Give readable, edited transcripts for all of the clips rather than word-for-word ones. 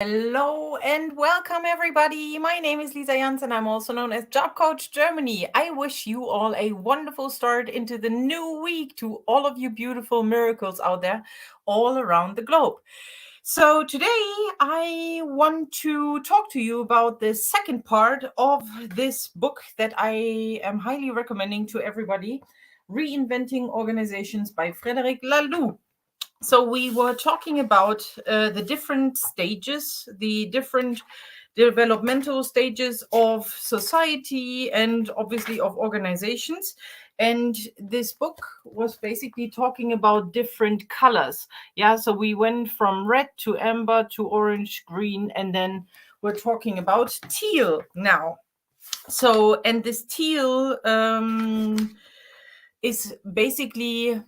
Hello and welcome, everybody. My name is Lisa Jans and I'm also known as Job Coach Germany. I wish you all a wonderful start into the new week to all of you beautiful miracles out there all around the globe. So today I want to talk to you about the second part of this book that I am highly recommending to everybody, Reinventing Organizations by Frederic Laloux. So we were talking about the different stages, the different developmental stages of society and obviously of organizations. And this book was basically talking about different colors. Yeah, so we went from red to amber to orange, green, and then we're talking about teal now. So, and this teal is basically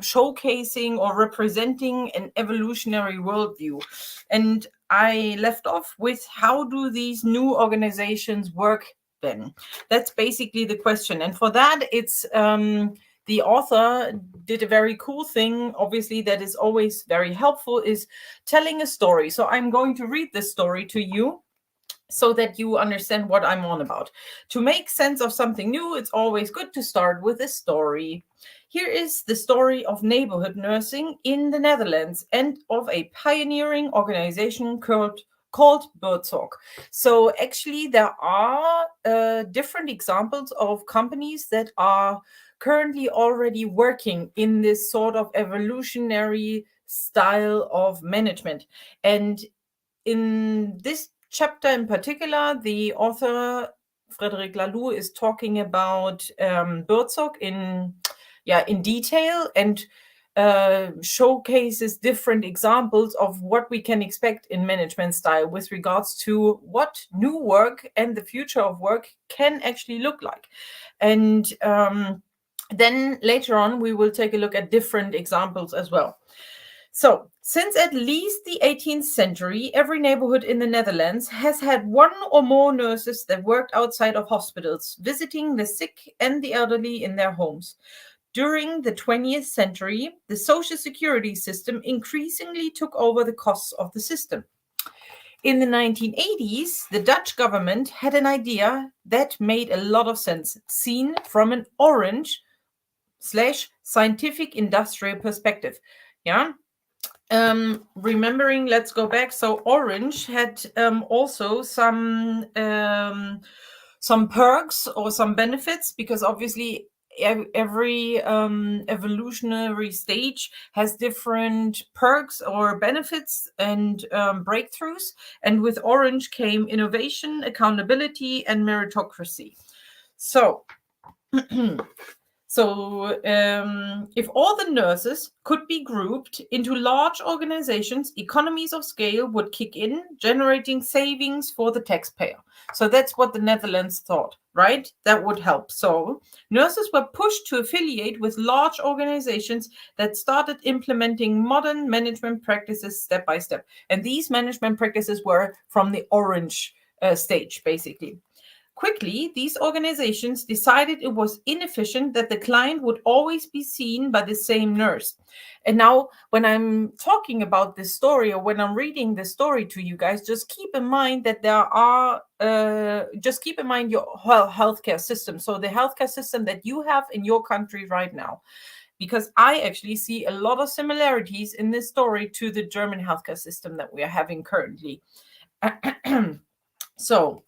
showcasing or representing an evolutionary worldview. And I left off with, how do these new organizations work then? That's basically the question. And for that, it's the author did a very cool thing, obviously, that is always very helpful, is telling a story. So I'm going to read this story to you so that you understand what I'm on about. To make sense of something new, it's always good to start with a story. Here is the story of neighborhood nursing in the Netherlands and of a pioneering organization called Buurtzorg. So actually there are different examples of companies that are currently already working in this sort of evolutionary style of management. And in this chapter in particular, the author Frederic Laloux is talking about Buurtzorg in detail and showcases different examples of what we can expect in management style with regards to what new work and the future of work can actually look like. And then later on, we will take a look at different examples as well. So, since at least the 18th century, every neighborhood in the Netherlands has had one or more nurses that worked outside of hospitals, visiting the sick and the elderly in their homes. During the 20th century, the social security system increasingly took over the costs of the system. In the 1980s, the Dutch government had an idea that made a lot of sense, seen from an orange/scientific industrial perspective. Yeah. Remembering, let's go back. So Orange had also some perks or some benefits, because obviously every evolutionary stage has different perks or benefits and breakthroughs. And with Orange came innovation, accountability, and meritocracy. So if all the nurses could be grouped into large organizations, economies of scale would kick in, generating savings for the taxpayer. So that's what the Netherlands thought, right? That would help. So nurses were pushed to affiliate with large organizations that started implementing modern management practices step by step. And these management practices were from the Orange stage, basically. Quickly, these organizations decided it was inefficient that the client would always be seen by the same nurse. And now, when I'm talking about this story, or when I'm reading this story to you guys, just keep in mind that just keep in mind your healthcare system. So the healthcare system that you have in your country right now, because I actually see a lot of similarities in this story to the German healthcare system that we are having currently. So,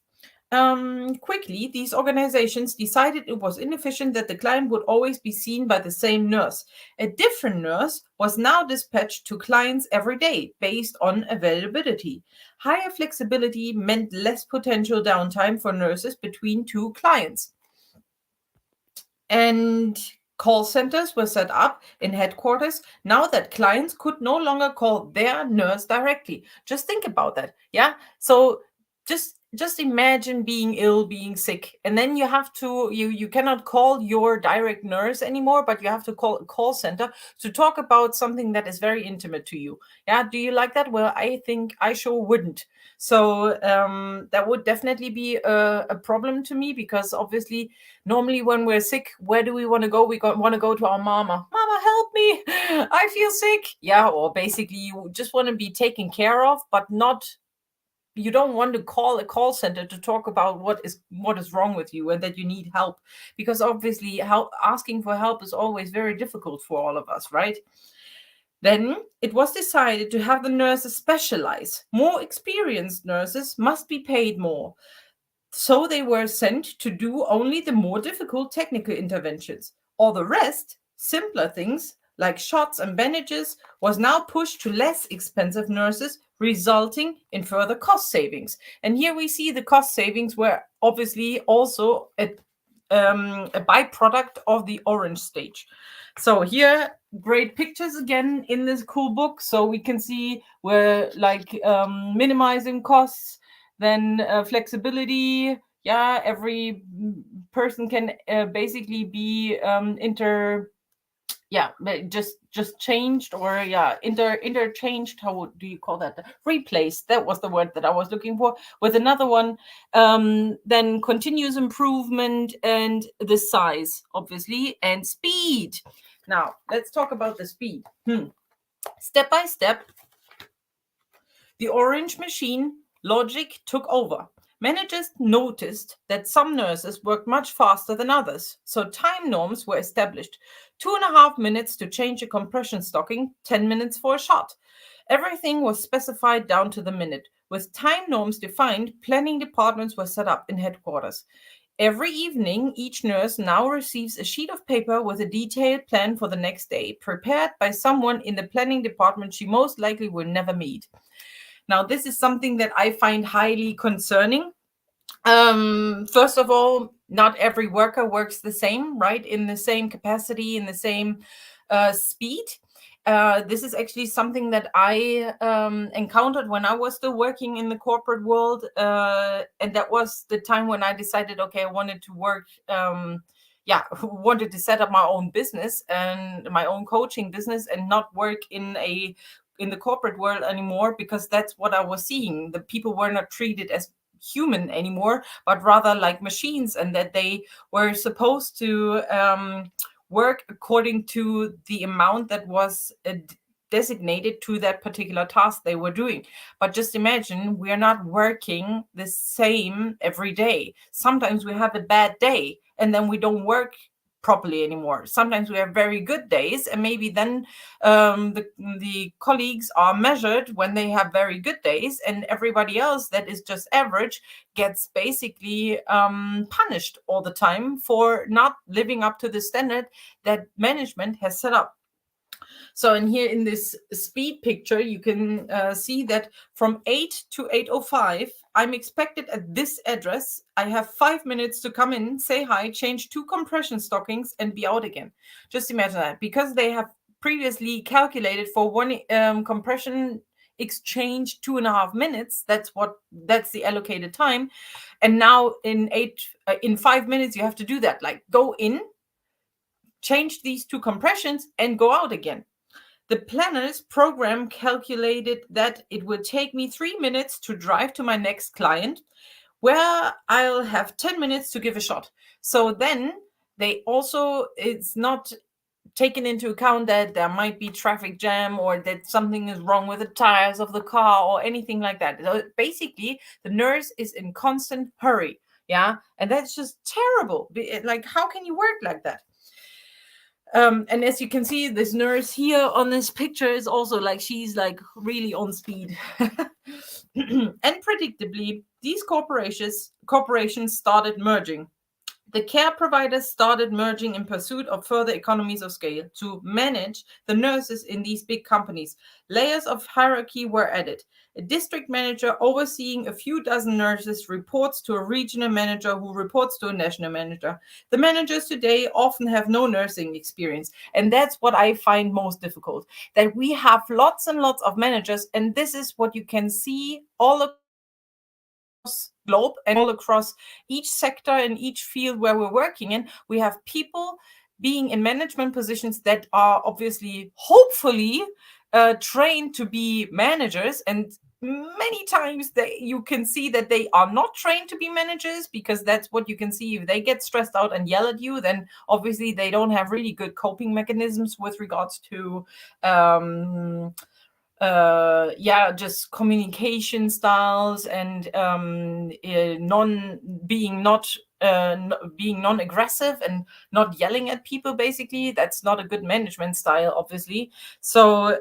quickly, these organizations decided it was inefficient that the client would always be seen by the same nurse. A different nurse was now dispatched to clients every day based on availability. Higher flexibility meant less potential downtime for nurses between two clients. And call centers were set up in headquarters now that clients could no longer call their nurse directly. Just think about that. Yeah. So just imagine being ill, being sick, and then you have to you cannot call your direct nurse anymore, but you have to call a call center to talk about something that is very intimate to you. Yeah, do you like that? Well, I think I sure wouldn't. So that would definitely be a problem to me, because obviously normally when we're sick, where do we want to go? We want to go to our mama, help me, I feel sick. Yeah, or basically you just want to be taken care of, but not, you don't want to call a call center to talk about what is wrong with you and that you need help, because obviously asking for help is always very difficult for all of us, right? Then it was decided to have the nurses specialize. More experienced nurses must be paid more, so they were sent to do only the more difficult technical interventions. All the rest, simpler things like shots and bandages, was now pushed to less expensive nurses, resulting in further cost savings. And here we see the cost savings were obviously also a byproduct of the orange stage. So here, great pictures again in this cool book. So we can see we're like minimizing costs, then flexibility. Yeah, every person can basically be just changed, or interchanged. How do you call that? Replaced, that was the word that I was looking for, with another one. Then continuous improvement, and the size obviously, and speed. Now let's talk about the speed. Step by step, the orange machine logic took over. Managers noticed that some nurses worked much faster than others, so time norms were established. 2.5 minutes to change a compression stocking, 10 minutes for a shot. Everything was specified down to the minute. With time norms defined, planning departments were set up in headquarters. Every evening, each nurse now receives a sheet of paper with a detailed plan for the next day, prepared by someone in the planning department she most likely will never meet. Now, this is something that I find highly concerning. First of all, not every worker works the same, right? In the same capacity, in the same speed. This is actually something that I encountered when I was still working in the corporate world. And that was the time when I decided, okay, I wanted to work, wanted to set up my own business and my own coaching business, and not work in the corporate world anymore, because that's what I was seeing. The people were not treated as human anymore, but rather like machines, and that they were supposed to work according to the amount that was designated to that particular task they were doing. But just imagine, we are not working the same every day. Sometimes we have a bad day, and then we don't work properly anymore. Sometimes we have very good days, and maybe then the colleagues are measured when they have very good days, and everybody else that is just average gets basically punished all the time for not living up to the standard that management has set up. So in here, in this speed picture, you can see that from 8 to 8:05, I'm expected at this address. I have 5 minutes to come in, say hi, change 2 compression stockings, and be out again. Just imagine that, because they have previously calculated for one compression exchange 2.5 minutes. That's the allocated time. And now in 5 minutes, you have to do that. Like, go in, change these 2 compressions, and go out again. The planner's program calculated that it would take me 3 minutes to drive to my next client, where I'll have 10 minutes to give a shot. So then it's not taken into account that there might be traffic jam, or that something is wrong with the tires of the car, or anything like that. So basically, the nurse is in constant hurry. Yeah. And that's just terrible. Like, how can you work like that? And as you can see, this nurse here on this picture is also like, she's like really on speed. And predictably, these corporations started merging. The care providers started merging in pursuit of further economies of scale to manage the nurses in these big companies. Layers of hierarchy were added. A district manager overseeing a few dozen nurses reports to a regional manager who reports to a national manager. The managers today often have no nursing experience. And that's what I find most difficult, that we have lots and lots of managers. And this is what you can see all across the board. globe and all across each sector and each field where we're working in, we have people being in management positions that are obviously, hopefully, trained to be managers. And many times you can see that they are not trained to be managers, because that's what you can see. If they get stressed out and yell at you, then obviously they don't have really good coping mechanisms with regards to just communication styles and being non-aggressive and not yelling at people. Basically, that's not a good management style, obviously. So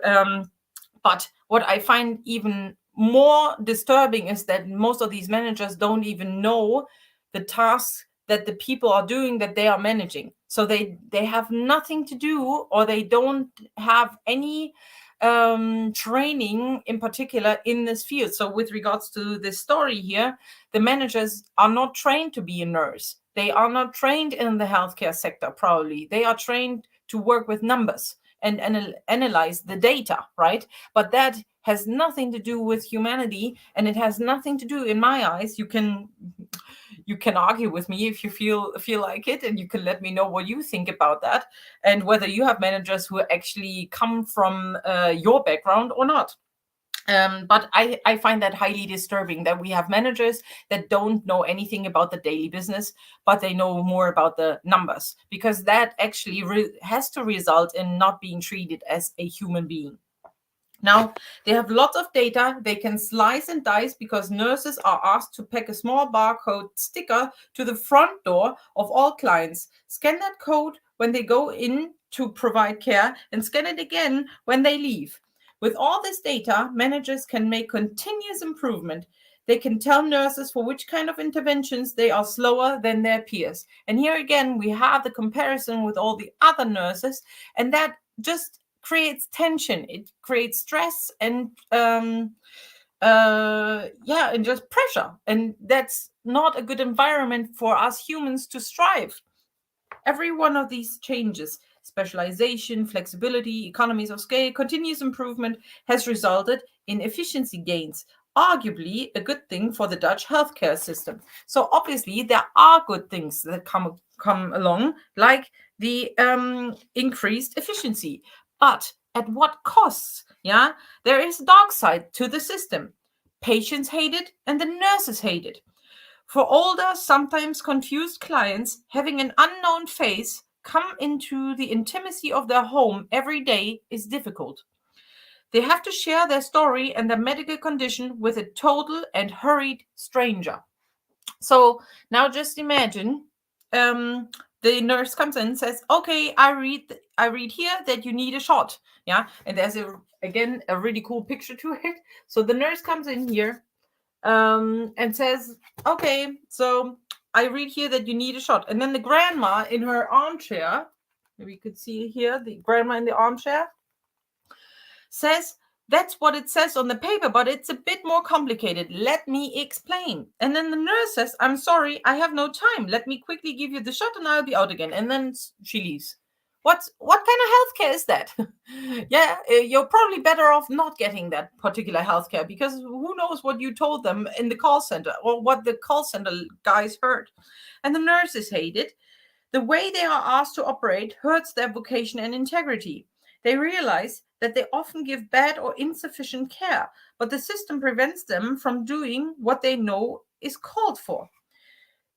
but what I find even more disturbing is that most of these managers don't even know the tasks that the people are doing that they are managing. So they have nothing to do, or they don't have any training in particular in this field. So with regards to this story here, the managers are not trained to be a nurse. They are not trained in the healthcare sector, probably. They are trained to work with numbers and analyze the data, right? But that has nothing to do with humanity, and it has nothing to do, in my eyes. You can argue with me if you feel like it, and you can let me know what you think about that, and whether you have managers who actually come from your background or not. But I find that highly disturbing, that we have managers that don't know anything about the daily business, but they know more about the numbers, because that actually has to result in not being treated as a human being. Now, they have lots of data they can slice and dice, because nurses are asked to pack a small barcode sticker to the front door of all clients, scan that code when they go in to provide care, and scan it again when they leave. With all this data, managers can make continuous improvement. They can tell nurses for which kind of interventions they are slower than their peers. And here again, we have the comparison with all the other nurses, and that just creates tension. It creates stress and and just pressure. And that's not a good environment for us humans to strive. Every one of these changes, specialization, flexibility, economies of scale, continuous improvement, has resulted in efficiency gains, arguably a good thing for the Dutch healthcare system. So obviously there are good things that come along, like the increased efficiency. But at what costs? Yeah, there is a dark side to the system. Patients hate it and the nurses hate it. For older, sometimes confused clients, having an unknown face come into the intimacy of their home every day is difficult. They have to share their story and their medical condition with a total and hurried stranger. So now just imagine, the nurse comes in and says, "Okay, I read here that you need a shot." Yeah, and there's again a really cool picture to it. So the nurse comes in here and says, "Okay, so I read here that you need a shot." And then the grandma in her armchair, maybe you could see here the grandma in the armchair, says, "That's what it says on the paper, but it's a bit more complicated. Let me explain." And then the nurse says, "I'm sorry, I have no time. Let me quickly give you the shot and I'll be out again." And then she leaves. What kind of healthcare is that? Yeah, you're probably better off not getting that particular healthcare, because who knows what you told them in the call center, or what the call center guys heard. And the nurses hate it. The way they are asked to operate hurts their vocation and integrity. They realize that they often give bad or insufficient care, but the system prevents them from doing what they know is called for.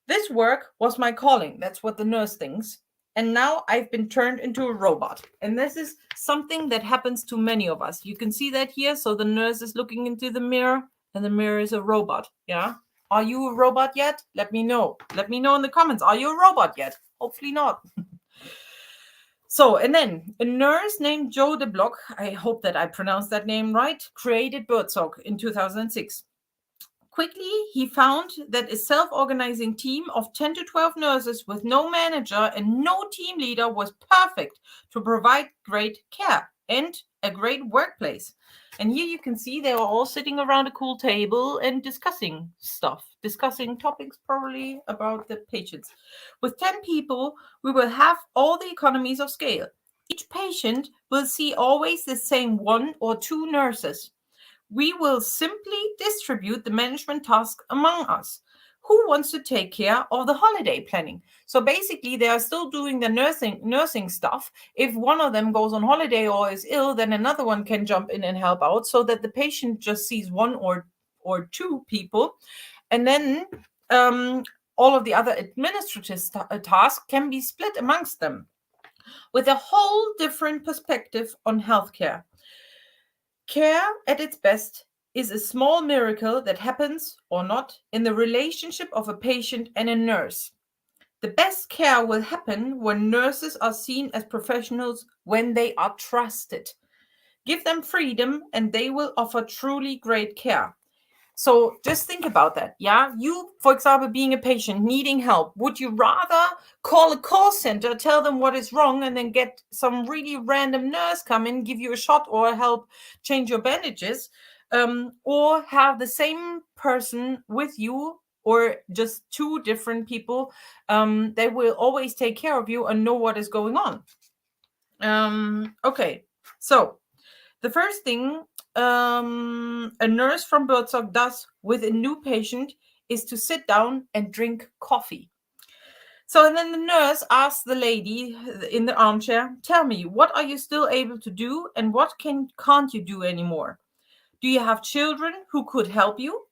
This work was my calling. That's what the nurse thinks. And now I've been turned into a robot. And this is something that happens to many of us. You can see that here. So the nurse is looking into the mirror, and the mirror is a robot. Yeah. Are you a robot yet? Let me know. Let me know in the comments. Are you a robot yet? Hopefully not. So, and then a nurse named Joe de Block, I hope that I pronounced that name right, created Birdsong in 2006. Quickly, he found that a self-organizing team of 10 to 12 nurses with no manager and no team leader was perfect to provide great care and a great workplace. And here you can see they were all sitting around a cool table and discussing stuff, discussing topics probably about the patients. With 10 people, we will have all the economies of scale. Each patient will see always the same one or two nurses. We will simply distribute the management task among us. Who wants to take care of the holiday planning? So basically, they are still doing the nursing stuff. If one of them goes on holiday or is ill, then another one can jump in and help out, so that the patient just sees one or two people, and then all of the other administrative tasks can be split amongst them, with a whole different perspective on healthcare. Care at its best is a small miracle that happens or not in the relationship of a patient and a nurse. The best care will happen when nurses are seen as professionals, when they are trusted. Give them freedom and they will offer truly great care. So just think about that. Yeah. You, for example, being a patient needing help, would you rather call a call center, tell them what is wrong, and then get some really random nurse come in, give you a shot or help change your bandages, or have the same person with you, or just two different people that will always take care of you and know what is going on? Okay. So the first thing a nurse from Buurtzorg does with a new patient is to sit down and drink coffee. So then the nurse asks the lady in the armchair, tell me, what are you still able to do and what can't you do anymore? Do you have children who could help you?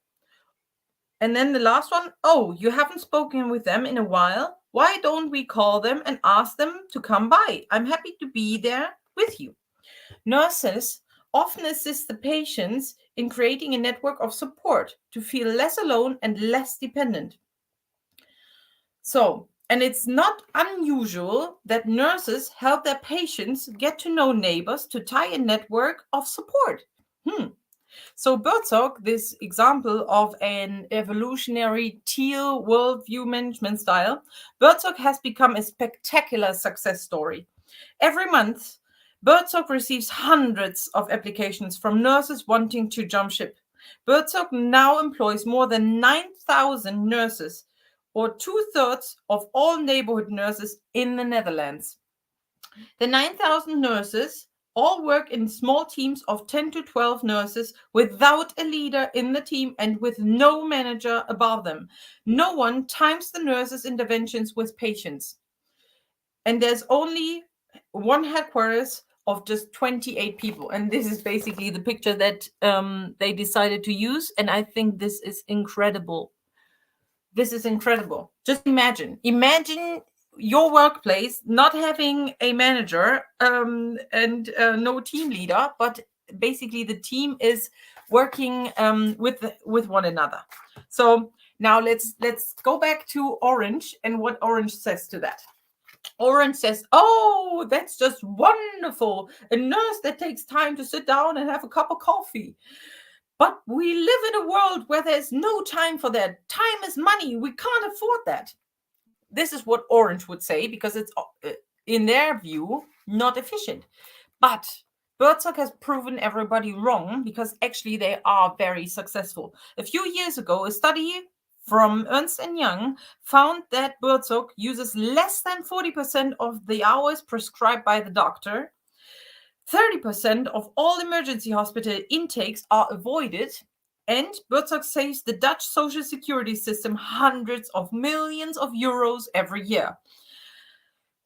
And then the last one, oh, you haven't spoken with them in a while. Why don't we call them and ask them to come by? I'm happy to be there with you. Nurses often assist the patients in creating a network of support to feel less alone and less dependent. So, and it's not unusual that nurses help their patients get to know neighbors to tie a network of support. So Buurtzorg, this example of an evolutionary teal worldview management style, Buurtzorg has become a spectacular success story. Every month, Buurtzorg receives hundreds of applications from nurses wanting to jump ship. Buurtzorg now employs more than 9,000 nurses, or 2/3 of all neighborhood nurses in the Netherlands. The 9,000 nurses all work in small teams of 10 to 12 nurses without a leader in the team and with no manager above them. No one times the nurses' interventions with patients. And there's only one headquarters of just 28 people. And this is basically the picture that they decided to use. And I think this is incredible. This is incredible. Just imagine your workplace not having a manager and no team leader, but basically the team is working with one another. So now let's go back to Orange and what Orange says to that. Orange says, oh, that's just wonderful. A nurse that takes time to sit down and have a cup of coffee. But we live in a world where there's no time for that. Time is money. We can't afford that. This is what Orange would say, because it's, in their view, not efficient. But Buurtzorg has proven everybody wrong, because actually they are very successful. A few years ago, a study from Ernst & Young found that Buurtzorg uses less than 40% of the hours prescribed by the doctor. 30% of all emergency hospital intakes are avoided, and Buurtzorg saves the Dutch social security system hundreds of millions of euros every year.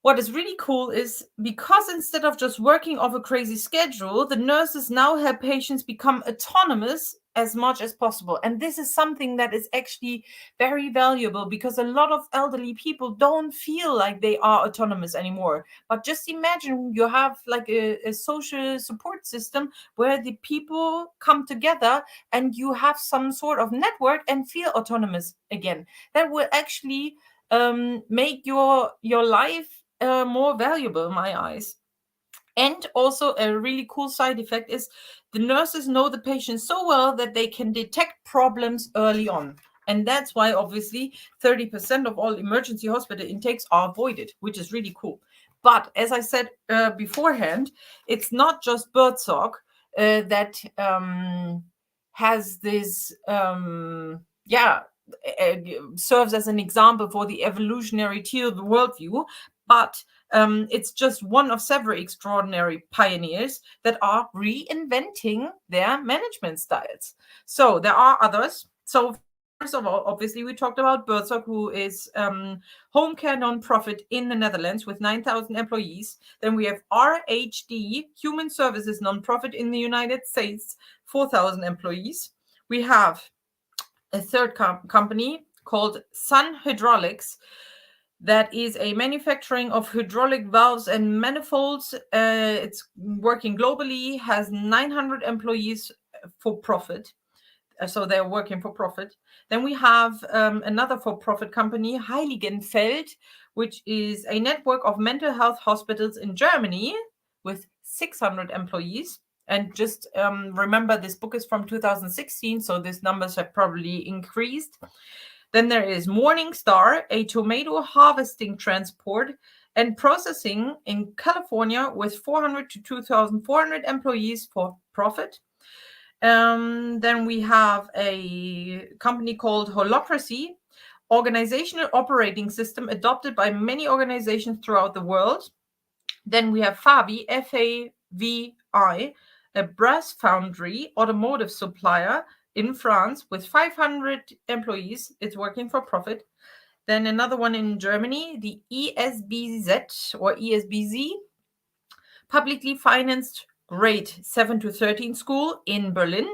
What is really cool is, because instead of just working off a crazy schedule, the nurses now help patients become autonomous as much as possible. And this is something that is actually very valuable, because a lot of elderly people don't feel like they are autonomous anymore. But just imagine you have like a social support system where the people come together and you have some sort of network and feel autonomous again. That will actually make your life more valuable in my eyes. And also a really cool side effect is the nurses know the patient so well that they can detect problems early on. And that's why obviously 30% of all emergency hospital intakes are avoided, which is really cool. But as I said beforehand, it's not just Buurtzorg that has this, serves as an example for the evolutionary teal worldview. But It's just one of several extraordinary pioneers that are reinventing their management styles. So there are others. So first of all, obviously, we talked about Burzog, who is home care nonprofit in the Netherlands with 9,000 employees. Then we have RHD, Human Services nonprofit in the United States, 4,000 employees. We have a third company called Sun Hydraulics, that is a manufacturing of hydraulic valves and manifolds. It's working globally, has 900 employees for profit. So they're working for profit. Then we have another for-profit company, Heiligenfeld, which is a network of mental health hospitals in Germany with 600 employees. And just remember, this book is from 2016, so these numbers have probably increased. Then there is Morningstar, a tomato harvesting, transport, and processing in California with 400 to 2,400 employees for profit. Then we have a company called Holacracy, organizational operating system adopted by many organizations throughout the world. Then we have Favi, F-A-V-I, a brass foundry automotive supplier in France with 500 employees. It's working for profit. Then another one in Germany, the ESBZ or ESBZ, publicly financed grade 7 to 13 school in Berlin,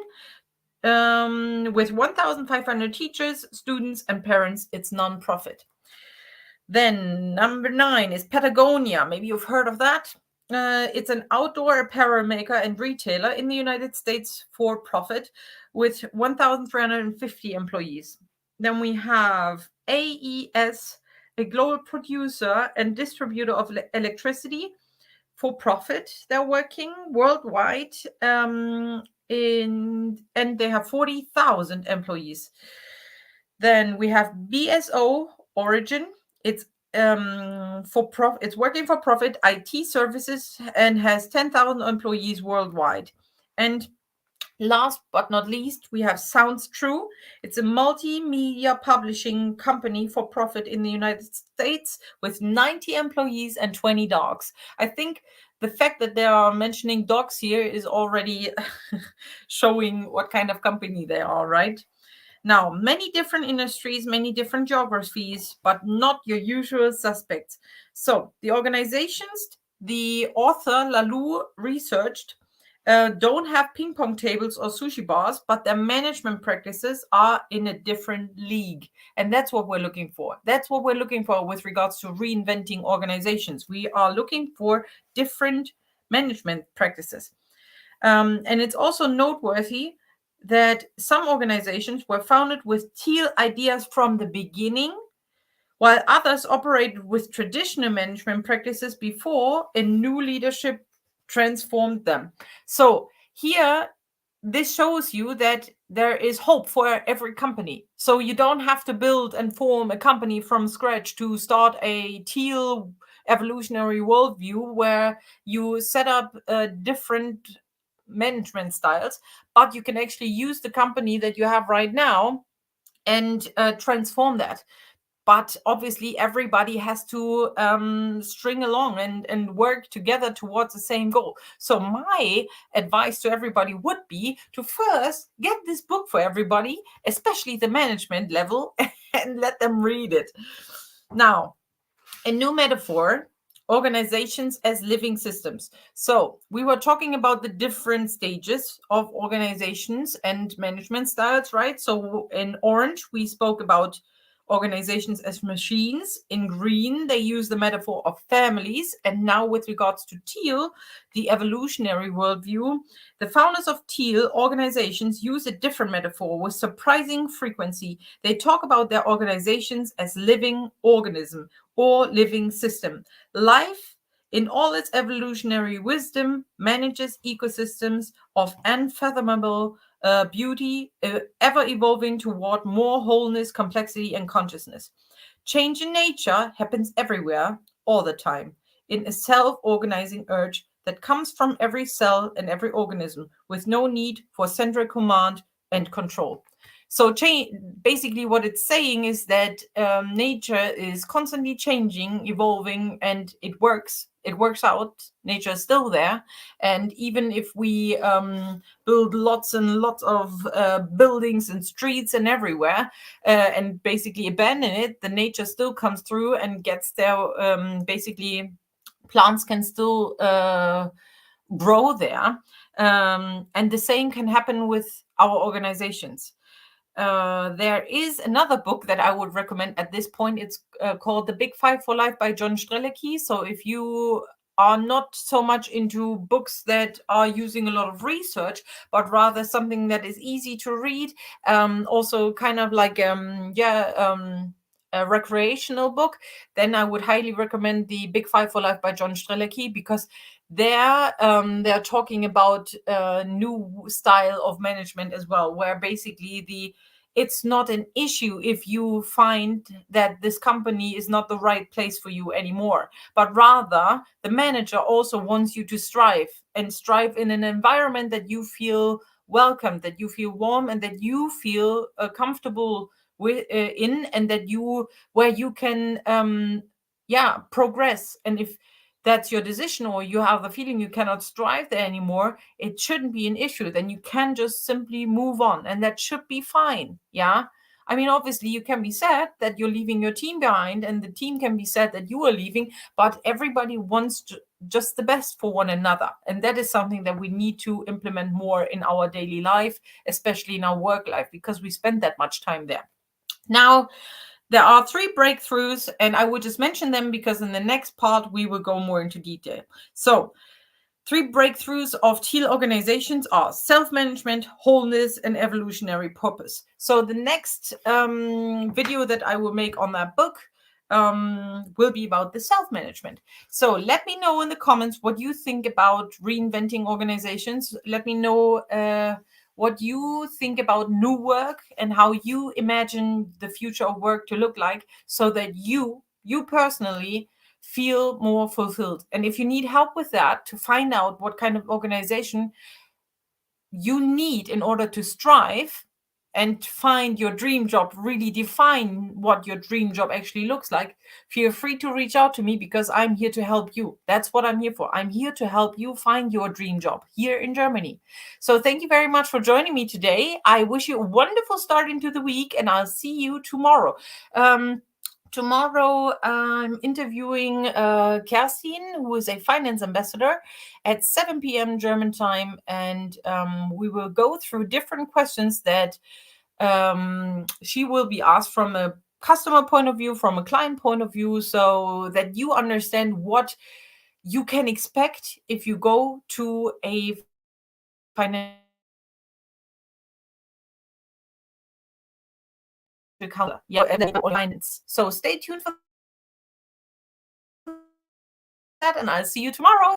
with 1,500 teachers, students, and parents. It's non-profit. Then number 9 is Patagonia. Maybe you've heard of that. It's an outdoor apparel maker and retailer in the United States for profit with 1,350 employees. Then we have AES, a global producer and distributor of electricity for profit. They're working worldwide, and they have 40,000 employees. Then we have BSO Origin. It's it's working for profit IT services and has 10,000 employees worldwide. And last but not least, we have Sounds True. It's a multimedia publishing company for profit in the United States with 90 employees and 20 dogs. I think the fact that they are mentioning dogs here is already showing what kind of company they are, right? Now, many different industries, many different geographies, but not your usual suspects. So the organizations the author Laloux researched don't have ping pong tables or sushi bars, but their management practices are in a different league. And that's what we're looking for. That's what we're looking for with regards to reinventing organizations. We are looking for different management practices. And it's also noteworthy that some organizations were founded with teal ideas from the beginning, while others operated with traditional management practices before a new leadership transformed them. So here, this shows you that there is hope for every company. So you don't have to build and form a company from scratch to start a teal evolutionary worldview where you set up different management styles, but you can actually use the company that you have right now and transform that. But obviously everybody has to string along and work together towards the same goal. So my advice to everybody would be to first get this book for everybody, especially the management level, and let them read it. Now, a new metaphor: organizations as living systems. So we were talking about the different stages of organizations and management styles, right? So in orange, we spoke about organizations as machines. In green, they use the metaphor of families. And now with regards to teal, the evolutionary worldview, the founders of teal organizations use a different metaphor with surprising frequency. They talk about their organizations as living organism or living system. Life, in all its evolutionary wisdom, manages ecosystems of unfathomable beauty, ever evolving toward more wholeness, complexity, and consciousness. Change in nature happens everywhere, all the time, in a self-organizing urge that comes from every cell and every organism, with no need for central command and control. So basically what it's saying is that nature is constantly changing, evolving, and it works out. Nature is still there. And even if we build lots and lots of buildings and streets and everywhere, and basically abandon it, the nature still comes through and gets there. Basically, plants can still grow there. And the same can happen with our organizations. There is another book that I would recommend at this point. It's called The Big Five for Life by John Schrelke. So if you are not so much into books that are using a lot of research, but rather something that is easy to read, also kind of like a recreational book, then I would highly recommend The Big Five for Life by John Schrelke, because they're talking about a new style of management as well, where basically it's not an issue if you find that this company is not the right place for you anymore, but rather the manager also wants you to strive in an environment that you feel welcome, that you feel warm, and that you feel comfortable in, and that where you can progress. And if that's your decision, or you have the feeling you cannot strive there anymore, it shouldn't be an issue. Then you can just simply move on, and that should be fine. Yeah. I mean, obviously, you can be sad that you're leaving your team behind, and the team can be sad that you are leaving, but everybody wants just the best for one another. And that is something that we need to implement more in our daily life, especially in our work life, because we spend that much time there. Now, there are 3 breakthroughs, and I will just mention them because in the next part, we will go more into detail. So 3 breakthroughs of teal organizations are self-management, wholeness, and evolutionary purpose. So the next video that I will make on that book will be about the self-management. So let me know in the comments what you think about reinventing organizations. Let me know what you think about new work and how you imagine the future of work to look like, so that you personally feel more fulfilled. And if you need help with that, to find out what kind of organization you need in order to strive and find your dream job, really define what your dream job actually looks like, feel free to reach out to me, because I'm here to help you. That's what I'm here for. I'm here to help you find your dream job here in Germany. So thank you very much for joining me today. I wish you a wonderful start into the week, and I'll see you tomorrow. Tomorrow, I'm interviewing Kerstin, who is a finance ambassador, at 7 p.m. German time. And we will go through different questions that she will be asked from a customer point of view, from a client point of view, so that you understand what you can expect if you go to a financial counselor. So stay tuned for that, and I'll see you tomorrow.